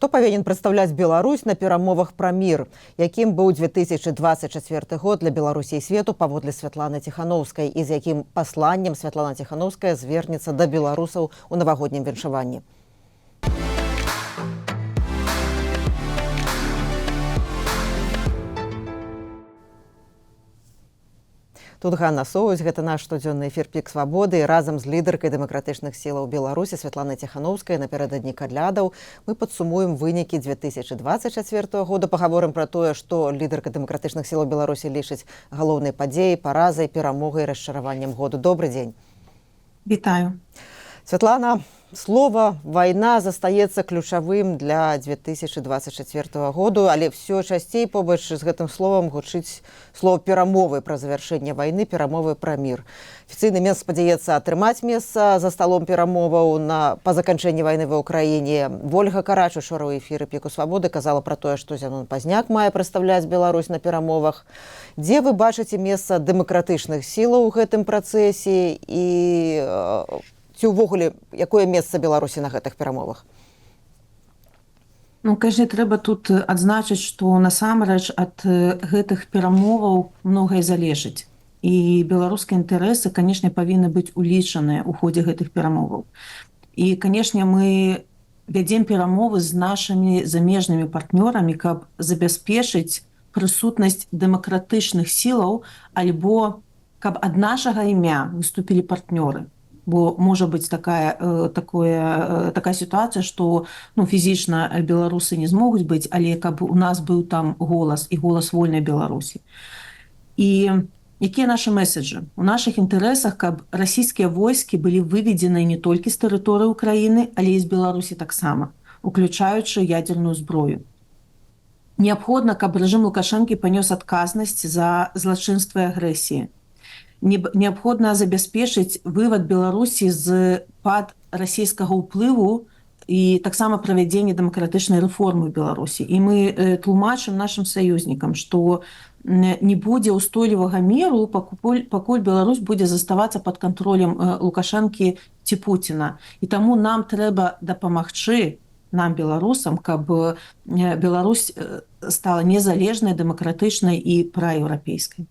Хто павінен прадстаўляць Беларусь на перамовах пра мір? Якім быў 2024 год для Беларусі і свету паводле Святланы Ціханаўскай і з якім пасланнем Святлана Ціханаўская звернецца да беларусаў у навагоднім віншаванні? Тут Ганна Соусь, гэта наш штодзённы эфір «Пік свабоды». І разам з лідаркай дэмакратычных сілаў Беларусі Святланай Ціханаўскай напярэдадні кадлядаў мы падсумуем вынікі 2024 года. Пагаворым пра тое, што лідарка дэмакратычных сілаў Беларусі лічыць галоўнай падзеяй, паразай, перамогай, расчараваннем году. Добры дзень. Вітаю. Святлана, слова «вайна» застаецца ключавым для 2024 году, але ўсё часцей побач з гэтым словам гучыць слова «перамовы» пра завяршэнне вайны, перамовы пра мір. Афіцыйны Мінск спадзяецца атрымаць месца за сталом перамоваў па заканчэнні вайны ва ўкраіне. Вольга Карач учора ў эфіры «Піку свабоды» казала пра тое, што Зянон Пазняк мае прадстаўляць Беларусь на перамовах. Дзе вы бачыце месца дэмакратычных сілаў у гэтым працэсе і ці ўвогуле, якое месца Беларусі на гэтых перамовах? Ну, конечно, трэба тут адзначыць, што насамрэч ад гэтых перамоваў многае залежыць. І беларускія інтарэсы, канешне, павінны быць улічаныя ў ходзе гэтых перамоваў. І, канешне, мы вядзем перамовы з нашымі замежнымі партнёрамі, каб забяспечыць прысутнасць дэмакратычных сілаў, альбо каб ад нашага імя выступілі партнёры. Бо можа быць такая сітуацыя, што фізічна беларусы не змогуць быць, але каб у нас быў там голас і голас вольнай Беларусі. І якія нашы меседжы? У нашых інтарэсах, каб расійскія войскі былі выведзены не толькі з тэрыторыі Украіны, але і з Беларусі таксама, уключаючы ядерную зброю. Неабходна, каб рэжым Лукашэнкі панёс адказнасць за злачынствы і агрэсіі. Неабходна забяспечыць вывад Беларусі з-пад расійскага ўплыву і таксама правядзенне дэмакратычнай рэформы ў Беларусі. І мы тлумачым нашым саюзнікам, што не будзе ўстойлівага міру, пакуль Беларусь будзе заставацца пад кантролем Лукашэнкі ці Пуціна. І таму нам трэба дапамагчы, нам, беларусам, каб Беларусь стала незалежнай, дэмакратычнай і праеўрапейскай.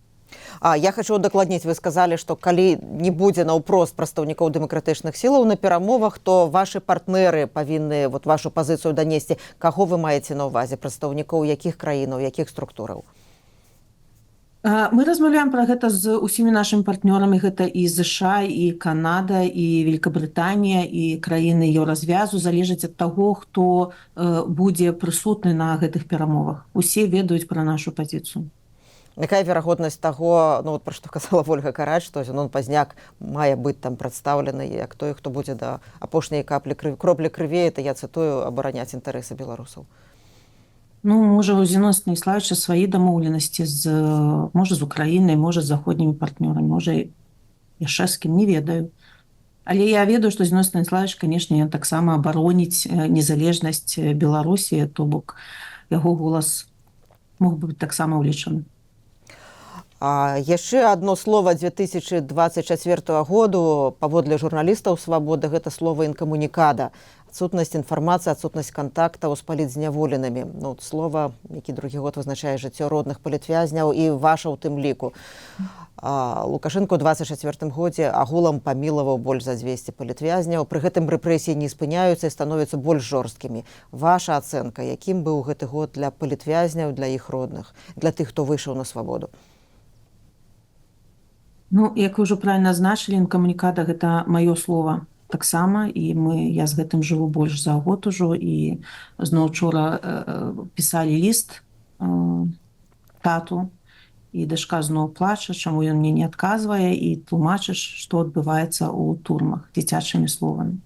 Я хочу удакладніць, вы сказалі, што калі не будзе наўпрост прадстаўнікоў дэмакратычных сілаў на перамовах, то вашы партнеры павінны вашу пазіцыю данесці. Каго вы маеце на ўвазе? Прадстаўнікоў якіх краінаў, якіх структураў? Мы размаўляем пра гэта з усімі нашымі партнёрамі. Гэта і США, і Канада, і Великабрытанія, і краіны еўразвязу. Залежыць ад таго, хто будзе прысутны на гэтых перамовах. Усе ведаюць пра нашу пазіцыю. Якая верагоднасць таго, пра што казала Вольга Карач, што Зянон Пазняк мае быць там прадстаўлены як той, хто будзе да апошняй кроплі крыві, это я цытую, абараняць інтарэсы беларусаў? Можа, у Зянона Станіславовича свае дамоўленасці можа, з Украінай, можа, з заходнімі партнёрамі, можа, яшчэ з кім, не ведаю. Але я ведаю, што Зянон Станіславович, канешне, ён таксама абароніць незалежнасць Беларусі, то бок яго голас мог бы быць таксама ўлічаны. Яшчэ адно слова 2024 году паводле журналістаў «Свабоды» гэта слова «інкамунікада». Адсутнасць інфармацыі, адсутнасць кантактаў з палітзняволенымі. Слова, які другі год вызначае жыццё родных палітвязняў і ваша ў тым ліку. Лукашэнка ў 2024 годзе агулам памілаваў больш за 200 палітвязняў. Пры гэтым рэпрэсіі не спыняюцца і становяцца больш жорсткімі. Ваша ацэнка, якім быў гэты год для палітвязняў, для іх родных, для тых, хто выйшаў на свабоду? Як вы ўжо правільна азначылі, інкамунікада гэта маё слова таксама, і я з гэтым жыву больш за год ужо, і зноў учора пісалі ліст тату, і дачка зноў плача, чаму ён мне не адказвае, і тлумачыш, што адбываецца ў турмах дзіцячымі словамі.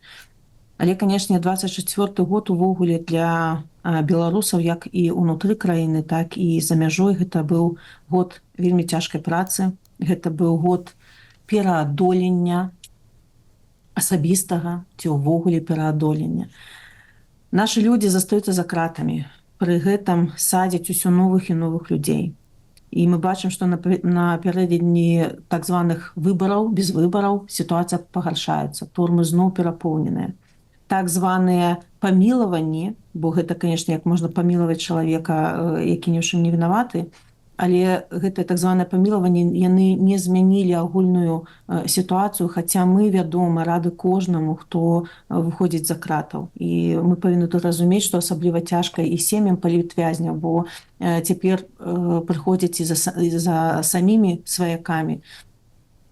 Але, канешне, 24 год увогуле для беларусаў, як і ўнутры краіны, так і за мяжой, гэта быў год вельмі цяжкай працы. Гэта быў год пераадолення асабістага ці ўвогуле пераадолення. Нашы людзі застаюцца за кратамі. Пры гэтым садзяць усё новых і новых людзей. І мы бачым, што напярэдадні так званых выбараў, без выбараў, сітуацыя пагаршаецца. Турмы зноў перапоўненыя. так званыя памілаванні, бо гэта, канешне, як можна памілаваць чалавека, які ні ў чым не вінаваты, але гэтае так званае памілаванне, яны не змянілі агульную сітуацыю, хаця мы, вядома, рады кожнаму, хто выходзіць за кратаў. І мы павінны тут разумець, што асабліва цяжка і сем'ям палітвязняў, бо цяпер прыходзяць і за самімі сваякамі,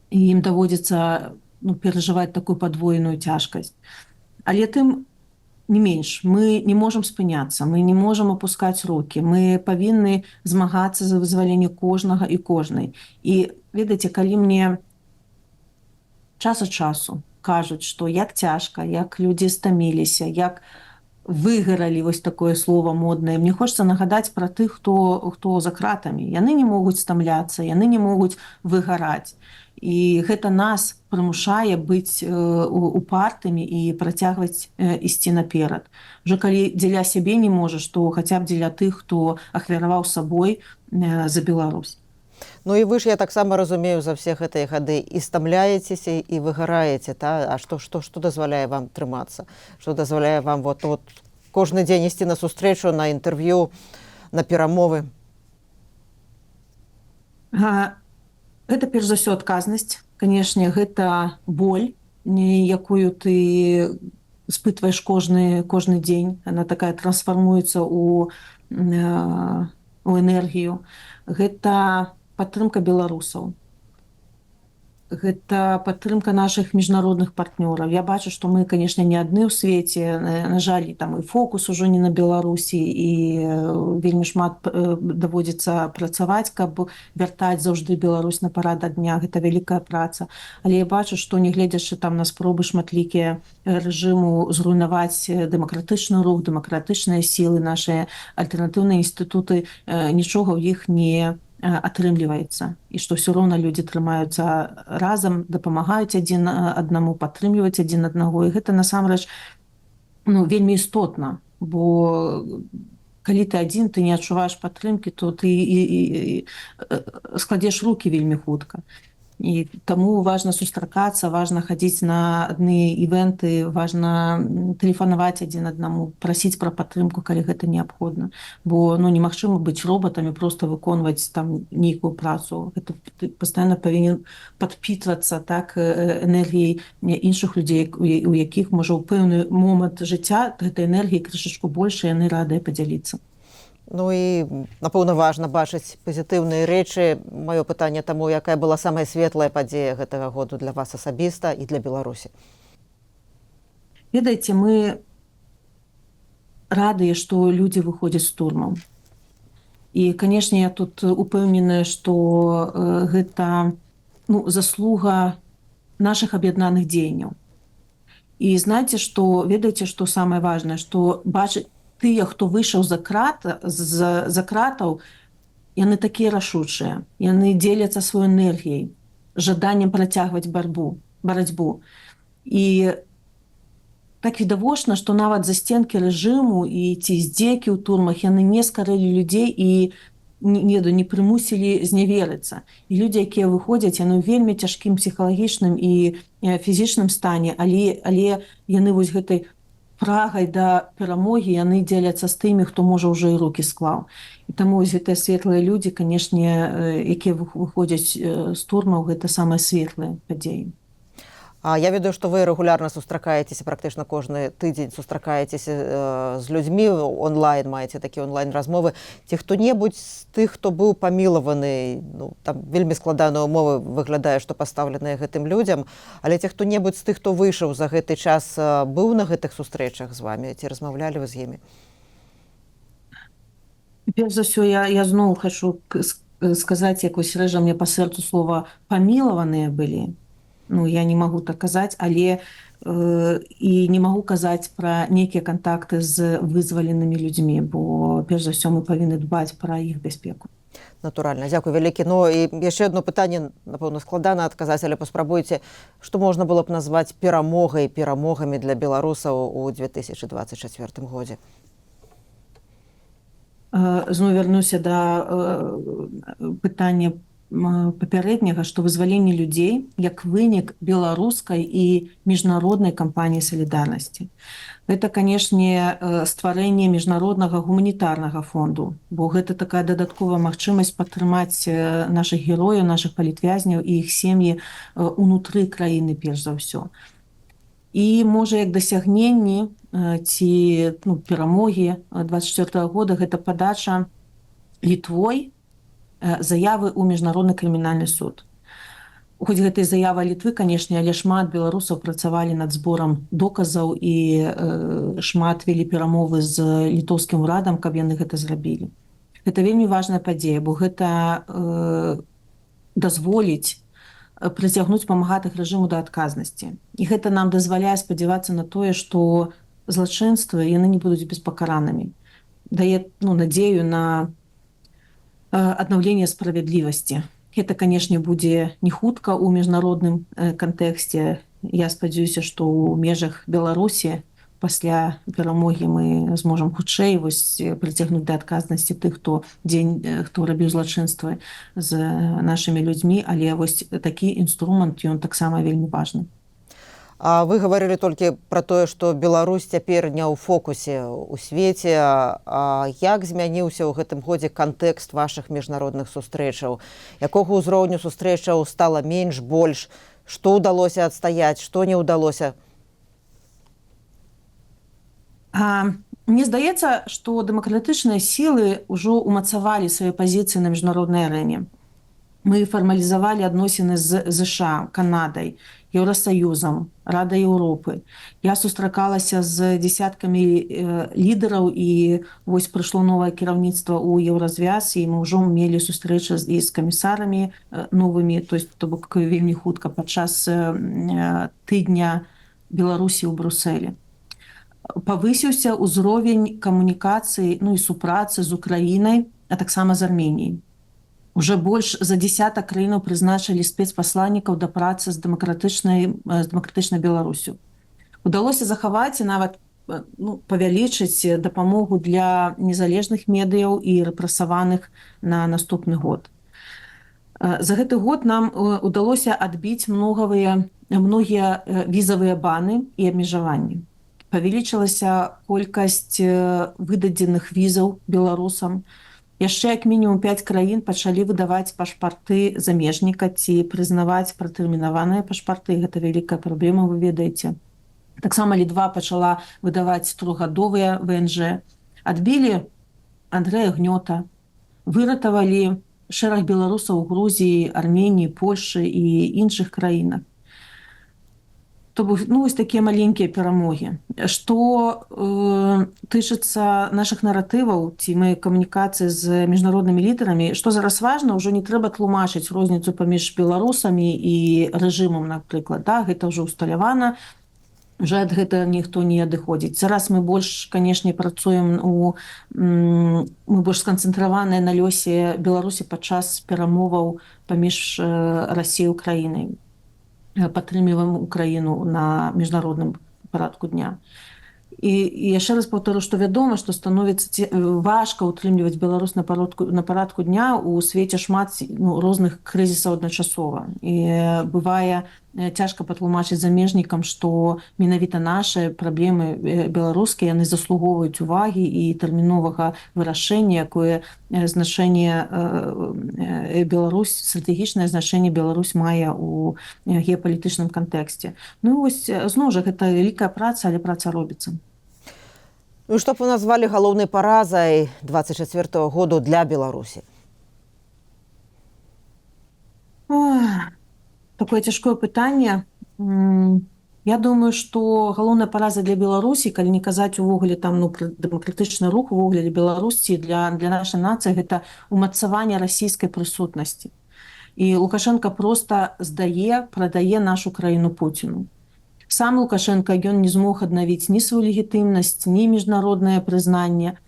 і ім даводзіцца перажываць такую падвойную цяжкасць. Але тым не менш, мы не можам спыняцца, мы не можам апускаць рукі, мы павінны змагацца за вызваленне кожнага і кожнай. І ведаеце, калі мне час ад часу кажуць, што як цяжка, як людзі стаміліся, як выгаралі, вось такое слово моднае, мне хочацца нагадаць пра тых, хто за кратамі. Яны не могуць стамляцца, яны не могуць выгараць. І гэта нас прымушае быць упартымі і працягваць ісці наперад. Уже калі дзеля сябе не можаш, то хаця б дзеля тых, хто ахвяраваў сабой за Беларусь. Ну і вы ж, я таксама разумею, за все гэтыя гады і стамляецеся, і выгараеце, та? А што дазваляе вам трымацца? Што дазваляе вам вот кожны дзень ісці на сустрэчу, на інтэрв'ю, на перамовы? Гэта, перш за ўсё, адказнасць. Канешне, гэта боль, якую ты спытваеш кожны дзень. Яна такая трансфармуецца ў энергію. Гэта падтрымка беларусаў. Гэта падтрымка нашых міжнародных партнёраў. Я бачу, што мы, канешне, не адны ў свеце. На жаль, там і фокус ужо не на Беларусі, і вельмі шмат даводзіцца працаваць, каб вяртаць заўжды Беларусь на парадак дня. Гэта вялікая праца. Але я бачу, што, нягледзячы там на спробы шматлікія рэжыму зруйнаваць дэмакратычны рух, дэмакратычныя сілы, нашыя альтэрнатыўныя інстытуты, нічога ў іх не атрымліваецца, і што ўсё роўна людзі трымаюцца разам, дапамагаюць адзін аднаму, падтрымліваюць адзін аднаго, і гэта насамрэч вельмі істотна, бо калі ты адзін, ты не адчуваеш падтрымкі, то ты складзеш рукі вельмі хутка. І таму важна сустракацца, важна хадзіць на адны івенты, важна тэлефанаваць адзін аднаму, прасіць пра падтрымку, калі гэта неабходна. Бо немагчыма быць робатамі, проста выконваць там нейкую працу. Гэта ты пастаянна павінен падпітвацца так энергіяй іншых людзей, у якіх, можа, у пэўны момант жыцця гэтай энергіі крышачку больш, і яны радыя падзяліцца. Ну і, напэўна, важна бачыць пазітыўныя рэчы. Маё пытанне таму, якая была самая светлая падзея гэтага году для вас асабіста і для Беларусі? Ведаеце, мы радыя, што людзі выходзяць з турмаў. І, канешне, я тут упэўненая, што гэта заслуга нашых аб'яднаных дзеянняў. І знаеце, ведаеце, што самае важнае, што бачыць тыя, хто выйшаў за кратаў, яны такія рашучыя, яны дзеляцца сваёй энергіяй, жаданнем працягваць барацьбу. І так відавочна, што нават засценкі рэжыму і ці здзекі ў турмах, яны не скарылі людзей і не прымусілі зняверыцца. І людзі, якія выходзяць, яны ў вельмі цяжкім псіхалагічным і фізічным стане, але яны вось гэтай прагай да перамогі, яны дзеляцца з тымі, хто, можа, ўжо і рукі склаў. І таму вось гэтыя светлыя людзі, канешне, якія выходзяць з турмаў, гэта самыя светлыя падзеі. Я ведаю, што вы рэгулярна сустракаецеся, практычна кожны тыдзень сустракаецеся з людзьмі онлайн, маеце такія онлайн-размовы. Ці хто-небудзь з тых, хто быў памілаваны, там вельмі складаныя ўмовы выглядае, што пастаўленыя гэтым людзям, але ці хто-небудзь з тых, хто выйшаў за гэты час, быў на гэтых сустрэчах з вамі, ці размаўлялі вы з імі? Перш за ўсё, я зноў хачу сказаць, як вось рэжа мне па сэрцу слова «памілаваныя» былі. Я не магу так казаць, але і не магу казаць пра нейкія кантакты з вызваленымі людзьмі, бо перш за ўсё мы павінны дбаць пра іх бяспеку. Натуральна, дзякуй вялікі. І яшчэ одно пытанне, напэўна, складана адказаць, але паспрабуйце, што можна было б назваць перамогамі для беларусаў у 2024 годзе? Зноў вярнуся да пытання папярэдняга, што вызваленне людзей як вынік беларускай і міжнароднай кампаніі салідарнасці. Гэта, канешне, стварэнне міжнароднага гуманітарнага фонду, бо гэта такая дадатковая магчымасць падтрымаць нашых герояў, нашых палітвязняў і іх сем'і унутры краіны перш за ўсё. І можа як дасягненні ці перамогі 24 года гэта падача Літвой заявы ў міжнародны крымінальны суд. Хоць гэтай заявы Літвы, канешне, але шмат беларусаў працавалі над зборам доказаў і шмат вялі перамовы з літоўскім урадам, каб яны гэта зрабілі. Гэта вельмі важная падзея, бо гэта дазволіць прыцягнуць памагатых рэжыму да адказнасці. І гэта нам дазваляе спадзявацца на тое, што злачынствы яны не будуць беспакаранымі. Дае надзею на аднаўленне справядлівасці. Гэта, канешне, будзе не хутка ў міжнародным кантэксце. Я спадзяюся, што ў межах Беларусі пасля перамогі мы зможам хутчэй прыцягнуць да адказнасці тых, хто рабіў злачынствы з нашымі людзьмі, але такі інструмент, ён таксама вельмі важны. А вы гаварылі толькі пра тое, што Беларусь цяпер не ў фокусе ў свеце. А як змяніўся ў гэтым годзе кантэкст вашых міжнародных сустрэчаў? Якога ўзроўню сустрэчаў стала менш, больш? Што ўдалося адстаяць, што не ўдалося? Мне здаецца, што дэмакратычныя сілы ўжо ўмацавалі свае пазіцыі на міжнароднай арэне. Мы фармалізавалі адносіны з ЗША, Канадай, Еўрасаюзам, Радай Еўропы. Я сустракалася з дзесяткамі лідараў і вось прыйшло новае кіраўніцтва ў Еўразвяз, і мы ўжо мелі сустрэчы і з камісарамі новымі, то бок вельмі хутка падчас тыдня Беларусі ў Брусэлі. Павысіўся ўзровень камунікацыі і супрацы з Украінай, а таксама з Арменіяй. Уже больш за дзесятак краінаў прызначылі спецпасланнікаў да працы з дэмакратычнай Беларусю. Удалося захаваць і нават павялічыць дапамогу для незалежных медыяў і рэпрэсаваных на наступны год. За гэты год нам удалося адбіць многія візавыя баны і абмежаванні. Павялічылася колькасць выдадзеных візаў беларусам. Яшчэ як мінімум 5 краін пачалі выдаваць пашпарты замежніка ці прызнаваць пратэрмінаваныя пашпарты. Гэта вялікая праблема, вы ведаеце. Таксама Літва пачала выдаваць трохгадовыя ВНЖ. Адбілі Андрэя Гнёта, выратавалі шэраг беларусаў у Грузіі, Арменіі, Польшы і іншых краінах. То бок, вось такія маленькія перамогі. Што тычыцца нашых наратываў ці мы камунікацыі з міжнароднымі лідарамі, што зараз важна, ўжо не трэба тлумачыць розніцу паміж беларусамі і рэжымам, напрыклад. Гэта ўжо ўсталявана, уже ад гэтага ніхто не адыходзіць. Зараз мы больш, канешне, працуем мы больш сканцэнтраваныя на лёсе Беларусі падчас перамоваў паміж Расіяй і Украінай. Падтрымліваем Украіну на міжнародным парадку дня. І яшчэ раз паўтору, што вядома, што становіцца важка ўтрымліваць Беларусь на парадку дня ў свеце шмат розных крызісаў адначасова. І бывае цяжка патлумачыць замежнікам, што менавіта нашы праблемы беларускія, яны заслугоўваюць увагі і тэрміновага вырашэння, якое значэнне Беларусь, стратэгічнае значэнне Беларусь мае ў геапалітычным кантэксце. Вось, зноў жа, гэта вялікая праца, але праца робіцца. Што б вы назвалі галоўнай паразай 24 году для Беларусі? Такое цяжкое пытанне. Я думаю, што галоўная параза для Беларусі, калі не казаць увогуле пра дэмакратычны рух увогуле для Беларусі, для нашай нацыі, гэта умацаванне расійскай прысутнасці. І Лукашенко проста прадае нашу краіну Пуціну. Сам Лукашенко, ён не змог аднавіць ні сваю легітымнасць, ні міжнароднае прызнанне.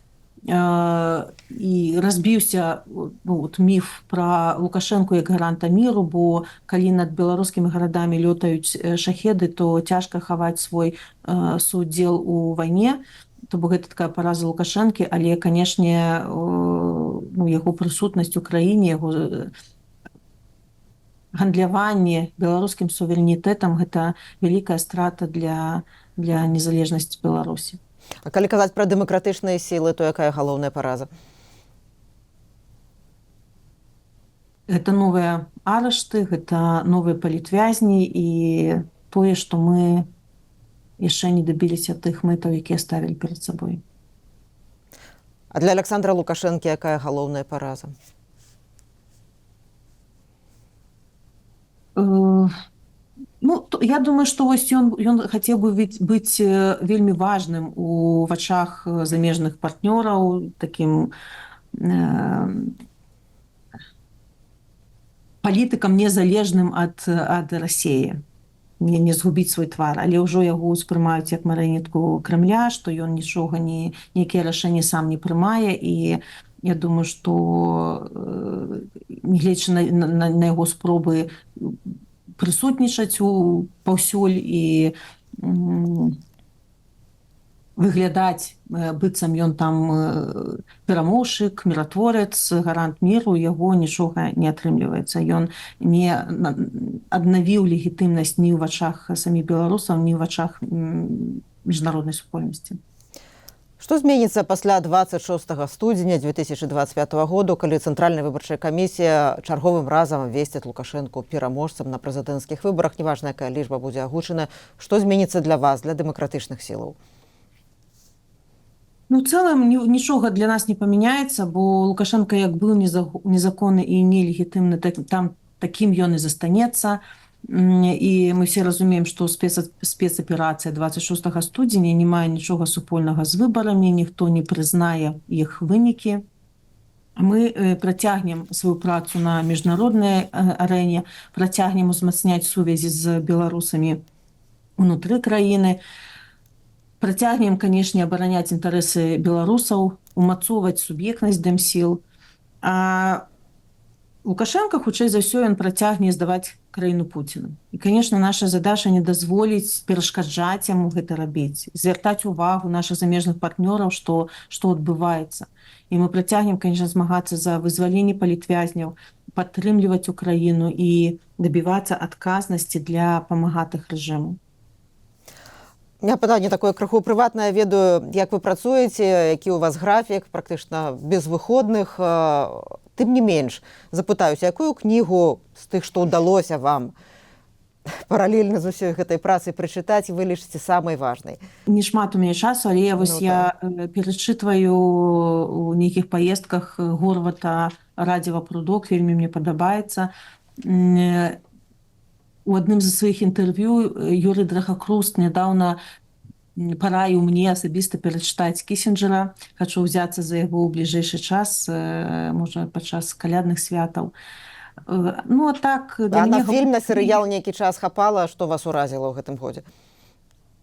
І разбіўся міф пра Лукашенко як гаранта міру, бо калі над беларускімі гарадамі лётаюць шахеды, то цяжка хаваць свой суудзел у вайне. То бок гэта такая параза Лукашэнкі, але, канешне, яго прысутнасць у краіне, яго гандляванне беларускім суверэнітэтам гэта вялікая страта для незалежнасці Беларусі. А калі казаць пра дэмакратычныя сілы, то якая галоўная параза? Гэта новыя арышты, гэта новыя палітвязні і тое, што мы яшчэ не дабіліся тых мэтаў, якія ставілі перад сабой. А для Александра Лукашэнкі якая галоўная параза? Я думаю, што вось ён хацеў бы быць вельмі важным у вачах замежных партнёраў, такім палітыкам незалежным ад Расіі, не згубіць свой твар, але ўжо яго ўспрымаюць як марыянетку Крэмля, што ён нічога нейкія рашэнні сам не прымае, і я думаю, што нягледзячы на яго спробы прысутнічаць паўсюль і выглядаць, быццам ён там перамоўшчык, міратворец, гарант міру, яго нічога не атрымліваецца. Ён не аднавіў легітымнасць ні ў вачах саміх беларусаў, ні ў вачах міжнароднай супольнасці. Што зменіцца пасля 26 студзеня 2025 году, калі Цэнтральная выбарчая камісія чарговым разам абвесціць Лукашэнку пераможцам на прэзідэнцкіх выбарах, неважна, якая лічба будзе агучана, што зменіцца для вас, для дэмакратычных сілаў? У цэлым нічога для нас не памяняецца, бо Лукашенко як быў незаконны і нелегітымны, такім ён і застанецца. І мы все разумеем, што спецаперацыя 26 студзеня не мае нічога супольнага з выбарамі, ніхто не прызнае іх вынікі. Мы працягнем сваю працу на міжнароднай арэне, працягнем узмацняць сувязі з беларусамі унутры краіны, працягнем, канешне, абараняць інтарэсы беларусаў, умацоўваць суб'ектнасць дэмсіл. А Лукашенко, хутчэй за ўсё, ён працягне здаваць краіну Пуціну. І, канешне, наша задача не дазволіць перашкаджаць яму гэта рабіць, звяртаць увагу нашых замежных партнёраў, што адбываецца. І мы працягнем, канешне, змагацца за вызваленне палітвязняў, падтрымліваць Украіну і дабівацца адказнасці для памагатых рэжыму. У меня пытанне такое крыху прыватнае, ведаю, як вы працуеце, які ў вас графік, практычна без выходных. Тым не менш, запытаюся, якую кнігу з тых, што ўдалося вам паралельна з усёй гэтай працай прачытаць, вы лічыце самай важнай? Не шмат у мяне часу, але я перачытваю у нейкіх паездках Горвата «Радзіва прудок», вельмі мне падабаецца. У адным з сваіх інтэрв'ю Юрый Драхакруст нядаўна параіў мне асабіста перачытаць Кісінджера. Хачу ўзяцца за яго ў бліжэйшы час, можа, падчас калядных святаў. Ну, а так... На фільм, на серыял нейкі час хапала, што вас уразіла ў гэтым годзе?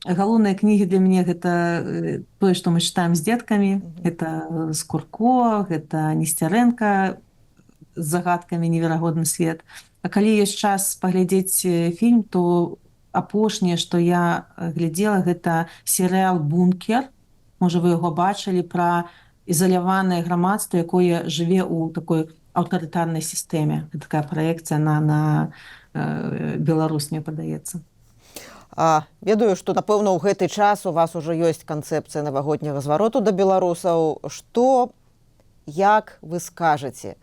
Галоўныя кнігі для мяне гэта тое, што мы чытаем з дзеткамі. Гэта Скурко, гэта Несцярэнка з загадкамі «Неверагодны свет». А калі ёсць час паглядзець фільм, то апошняе, што я глядзела, гэта серыял «Бункер». Можа, вы яго бачылі, пра ізаляванае грамадства, якое жыве ў такой аўтарытарнай сістэме. Гэта такая праекцыя на Беларусь, мне падаецца. Ведаю, што, напэўна, ў гэты час у вас ужо ёсць канцэпцыя навагодняга звароту да беларусаў. Што, як вы скажаце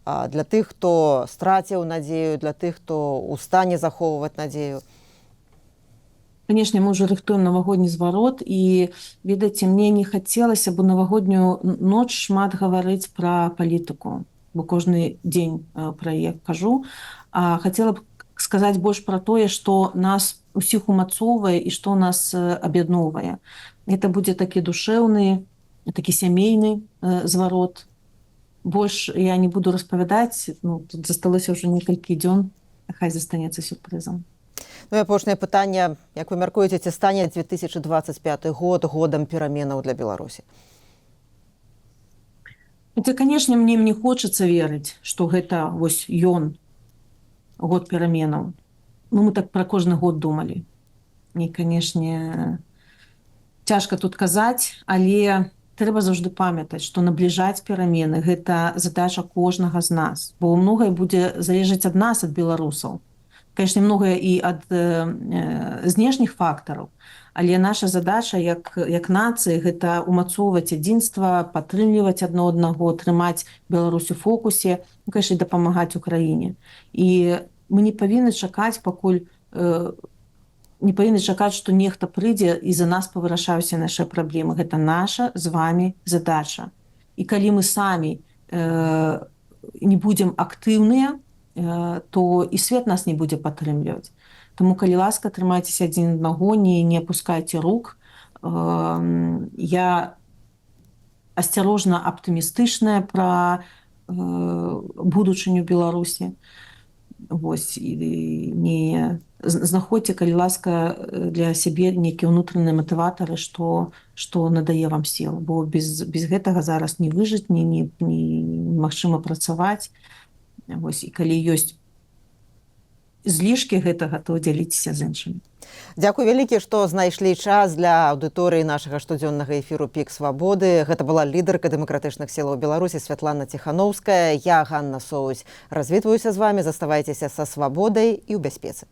для тых, хто страціў надзею, для тых, хто ў стане захоўваць надзею? Канешне, мы ўжо рыхтуем навагодні зварот, і, ведаеце, мне не хацелася б у навагоднюю ноч шмат гаварыць пра палітыку, бо кожны дзень пра яе кажу. А хацела б сказаць больш пра тое, што нас усіх умацоўвае і што нас аб'ядноўвае. Гэта будзе такі душэўны, такі сямейны зварот. Больш я не буду распавядаць, тут засталося ўжо некалькі дзён, хай застанецца сюрпрызам. Ну і апошняе пытанне, як вы мяркуеце, ці стане 2025 год годам пераменаў для Беларусі? Это, канешне, мне хочацца верыць, што гэта вось ён, год пераменаў. Мы так пра кожны год думалі. І, канешне, цяжка тут казаць, але трэба заўжды памятаць, што набліжаць перамены гэта задача кожнага з нас, бо многае будзе залежаць ад нас, ад беларусаў. Конечно, многае і ад знешніх фактараў, але наша задача як нацыі гэта умацоўваць адзінства, падтрымліваць адно аднаго, трымаць Беларусь у фокусе, конечно, дапамагаць Украіне. І мы не павінны чакаць, пакуль не павінны чакаць, што нехта прыйдзе і за нас павырашаюцца нашы праблемы. Гэта наша з вами задача. І калі мы самі не будзем актыўныя, то і свет нас не будзе падтрымліваць. Таму, калі ласка, трымайцеся адзін аднаго, не апускайце рук. Я асцярожна аптымістычная пра будучыню Беларусі. Вось, і не знаходзьце, калі ласка, для сябе нейкія ўнутраныя матыватары, што надае вам сил, бо без гэтага зараз не выжыць, немагчыма працаваць. Вось, і калі ёсць злішкі гэтага, то дзяліцеся з іншымі. Дзякуй вялікі, што знайшлі час для аўдыторыі нашага штодзённага эфіру «Пік свабоды». Гэта была лідарка дэмакратычных сілаў Беларусі Святлана Ціханаўская. Я, Ганна Соўць, развітваюся з вамі. Заставайцеся са свабодай і ў бяспецы.